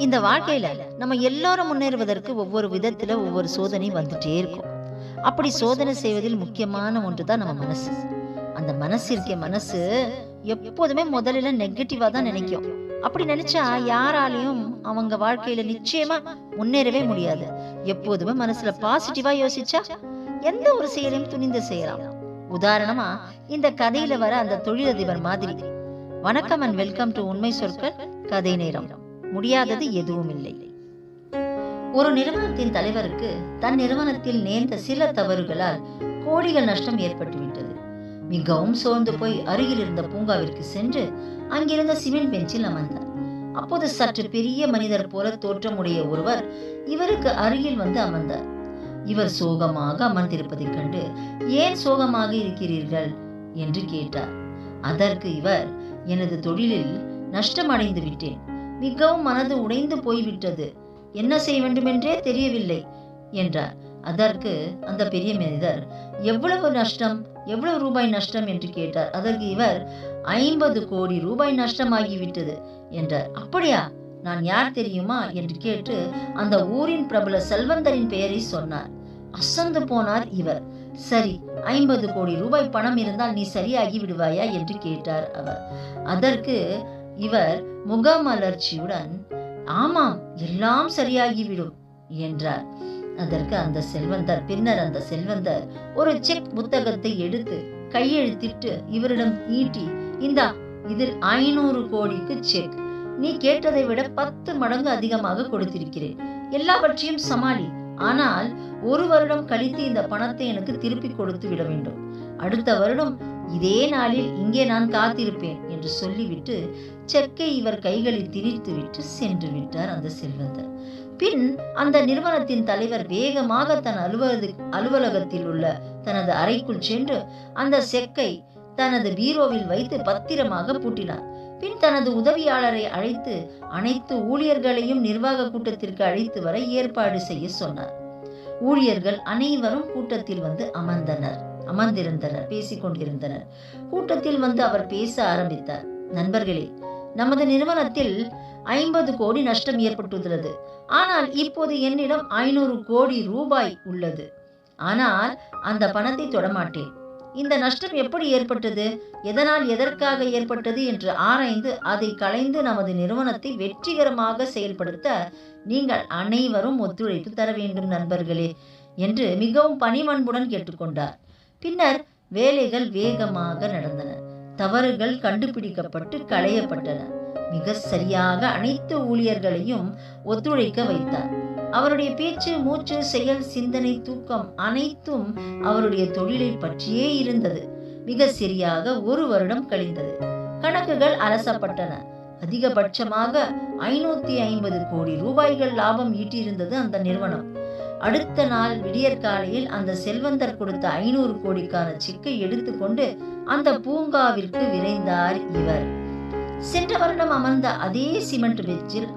இந்த வாழ்க்கையில நம்ம எல்லாரும் முன்னேறுவதற்கு ஒவ்வொரு விதத்துல ஒவ்வொரு சோதனை வந்துட்டே இருக்கும். அப்படி சோதனை செய்வதில் முக்கியமான ஒன்றுதான் நம்ம மனசு. அந்த மனசு எப்போதுமே முதல்ல நெகட்டிவா தான் நினைக்கும். அப்படி நினைச்சா யாராலையும் அவங்க வாழ்க்கையில நிச்சயமா முன்னேறவே முடியாது. எப்போதுமே மனசுல பாசிட்டிவா யோசிச்சா எந்த ஒரு செயலையும் துணிந்து செய்யலாம். உதாரணமா இந்த கதையில வர அந்த தொழிலதிபர் மாதிரி. வணக்கம் அண்ட் வெல்கம் டு உண்மை சொற்கள் கதை நேரம். முடியாதது எதுவும் இல்லை. ஒரு நிறுவனத்தின் தலைவருக்கு தன் நிறுவனத்தில் நேர்ந்த சில தவறுகளால் கோடிகள் நஷ்டம் ஏற்பட்டுவிட்டது. மிகவும் சோர்ந்து போய் அருகில் இருந்த பூங்காவிற்கு சென்று அங்கிருந்த சிமெண்ட் பெஞ்சில் அமர்ந்தார். அப்போது சற்று பெரிய மனிதர் போல தோற்றமுடைய ஒருவர் இவருக்கு அருகில் வந்து அமர்ந்தார். இவர் சோகமாக அமர்ந்திருப்பதைக் கண்டு, ஏன் சோகமாக இருக்கிறீர்கள் என்று கேட்டார். அதற்கு இவர், எனது தொழிலில் நஷ்டம் அடைந்து விட்டேன், மிகவும் மனது உடைந்து போய்விட்டது, என்ன செய்ய வேண்டுமென்றே தெரியவில்லை என்றார். அதற்கு அந்த பெரிய மனிதர், எவ்வளவு நஷ்டம், எவ்வளவு ரூபாய் நஷ்டம் என்று கேட்டார். அதற்கு இவர், 50 கோடி ரூபாய் நஷ்டமாகிவிட்டது என்றார். அப்படியா, நான் யார் தெரியுமா என்று கேட்டு அந்த ஊரின் பிரபல செல்வந்தரின் பெயரை சொன்னார். அசந்து போனார் இவர். சரி, 50 கோடி ரூபாய் பணம் இருந்தால் நீ சரியாகி விடுவாயா என்று கேட்டார் அவர். அதற்கு இவர் முகமலர்ச்சியுடன், ஆமாம், எல்லாம் சரியாகிவிடும் என்றார். அதற்கு அந்த செல்வந்தர், பின்னர் அந்த செல்வந்தர் ஒரு செக் புத்தகத்தை எடுத்து கையெழுத்திட்டு இவரிடம் நீட்டி, இந்தா, இதில் 500 கோடிக்கு செக், நீ கேட்டதை விட 10 மடங்கு அதிகமாக கொடுத்திருக்கிறேன், எல்லாவற்றையும் சமாளி, ஆனால் 1 வருடம் கழித்து இந்த பணத்தை எனக்கு திருப்பி கொடுத்து விட வேண்டும், அடுத்த வருடம் இதே நாளில் இங்கே நான் காத்திருப்பேன் என்று சொல்லிவிட்டு செக்கை இவர் கைகளில் திணித்து விட்டு சென்று விட்டார் அந்த செல்வந்தர். பின் அந்த நிறுவனத்தின் தலைவர் வேகமாக தன் அலுவலகத்தில் உள்ள தனது அறைக்குள் சென்று அந்த செக்கை தனது பீரோவில் வைத்து பத்திரமாக பூட்டினார். பின் தனது உதவியாளரை அழைத்து அனைத்து ஊழியர்களையும் நிர்வாக கூட்டத்திற்கு அழைத்து வர ஏற்பாடு செய்ய சொன்னார். ஊழியர்கள் அனைவரும் கூட்டத்தில் வந்து அமர்ந்திருந்தனர், பேசிக் கொண்டிருந்தனர். கூட்டத்தில் வந்து அவர் பேச ஆரம்பித்தார். நண்பர்களே, நமது நிறுவனத்தில் 50 கோடி நஷ்டம் ஏற்பட்டுள்ளது. ஆனால் இப்போது என்னிடம் 500 கோடி ரூபாய் உள்ளது. ஆனால் அந்த பணத்தை தொடமாட்டேன். இந்த நஷ்டம் எப்படி ஏற்பட்டது, எதனால், எதற்காக ஏற்பட்டது என்று ஆராய்ந்து அதை களைந்து நமது நிறுவனத்தை வெற்றிகரமாக செயல்படுத்த நீங்கள் அனைவரும் ஒத்துழைப்பு தர வேண்டும் நண்பர்களே என்று மிகவும் பணிவன்புடன் கேட்டுக்கொண்டார். பின்னர் வேலைகள் வேகமாக நடந்தன. தவறுகள் கண்டுபிடிக்கப்பட்டு களையப்பட்டன. மிக சரியாக அனைத்து ஊழியர்களையும் ஒத்துழைக்க வைத்தார். அவருடைய பேச்சு, மூச்சு, செயல், சிந்தனை, தூக்கம் அனைத்தும் அவருடைய தொழிலை பற்றியே இருந்தது. மிக சரியாக 1 வருடம் கழிந்தது. கணக்குகள் அலசப்பட்டன. அதிகபட்சமாக 550 கோடி ரூபாய்கள் லாபம் ஈட்டியிருந்தது அந்த நிறுவனம். அடுத்த நாள் விடியற்காலையில் அந்த செல்வந்தர் கொடுத்த 500 கோடிக்கான செக்கை எடுத்துக்கொண்டு அந்த பூங்காவிற்கு விரைந்தார் இவர். சென்ற வருடம் அமர்ந்த அதே சிமெண்ட் பெஞ்சில்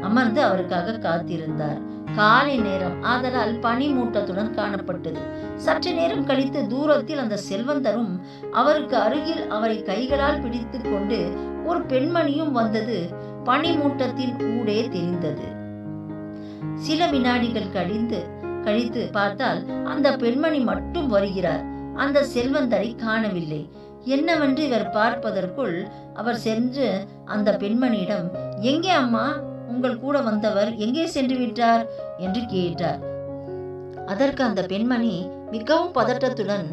அமர்ந்து அவருக்காக காத்திருந்தார். காலை நேரம் ஆதலால் பனி மூட்டத்துடன் காணப்பட்டது. சற்று நேரம் கழித்து தூரத்தில் அந்த செல்வந்தரும் அவருக்கு அருகில் அவரை கைகளால் பிடித்து கொண்டு ஒரு பெண்மணியும் வந்தது பனிமூட்டத்தின் ஊடே தெரிந்தது. சில வினாடிகள் கழித்து பார்த்தால் அந்த பெண்மணி மட்டும் வருகிறார். அந்த செல்வந்தரை காணவில்லை. என்னவென்று இவர் பார்ப்பதற்குள் அவர் சென்று அந்த பெண்மணியிடம், எங்கே அம்மா, உங்கள் கூட வந்தவர் எங்கே சென்று விட்டார் என்று கேட்டார். அதற்கு அந்த பெண்மணி மிகவும் பதட்டத்துடன்,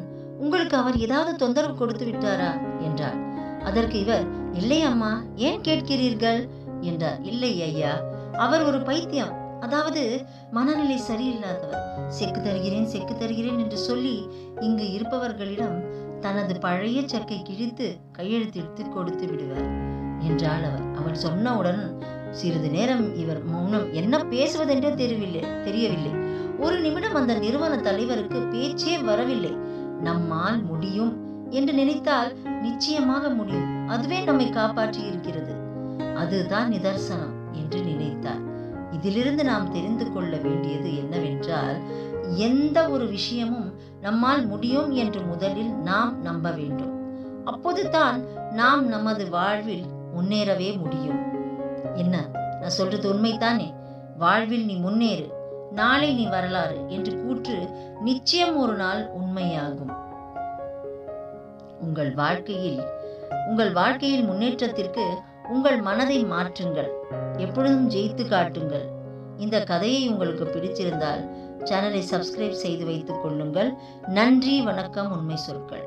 உங்களுக்கு அவர் ஏதாவது தொந்தரவு கொடுத்து விட்டாரா என்றார். அதற்கு இவர், இல்லை அம்மா, ஏன் கேட்கிறீர்கள் என்றார். இல்லை ஐயா, அவர் ஒரு பைத்தியம், அதாவது மனநிலை சரியில்லாதவர். செக்கு தருகிறேன் என்று சொல்லி இங்கு இருப்பவர்களிடம் தனது பழைய செக்கை கிழித்து கையெழுத்திட்டு கொடுத்து விடுவார் என்றாள் அவர். அவள் சொன்னவுடன் சிறிது நேரம் இவர் மௌனம். என்ன பேசுவதென்றே தெரியவில்லை. 1 நிமிடம் அந்த நிறுவன தலைவருக்கு பேச்சே வரவில்லை. நம்மால் முடியும் என்று நினைத்தால் நிச்சயமாக முடியும், அதுவே நம்மை காப்பாற்றி இருக்கிறது, அதுதான் நிதர்சனம் என்று நினைத்தார். இதிலிருந்து நாம் தெரிந்து கொள்ள வேண்டியது என்னவென்றால், எந்த ஒரு விஷயமும் நம்மால் முடியும் என்று முதலில் நாம் நம்ப வேண்டும். அப்போதுதான் நாம் நமது வாழ்வில் முன்னேறவே முடியும். என்ன, நான் நான் சொல்றது உண்மைதானே? வாழ்வில் நீ முன்னேறு, நாளை நீ வரலாறு என்று கூற்று நிச்சயம் ஒரு நாள் உண்மையாகும். உங்கள் வாழ்க்கையில் முன்னேற்றத்திற்கு உங்கள் மனதை மாற்றுங்கள். எப்பொழுதும் ஜெயித்து காட்டுங்கள். இந்த கதையை உங்களுக்கு பிடிச்சிருந்தால் சேனலை சப்ஸ்கிரைப் செய்து வைத்துக் கொள்ளுங்கள். நன்றி, வணக்கம். உண்மை சொற்கள்.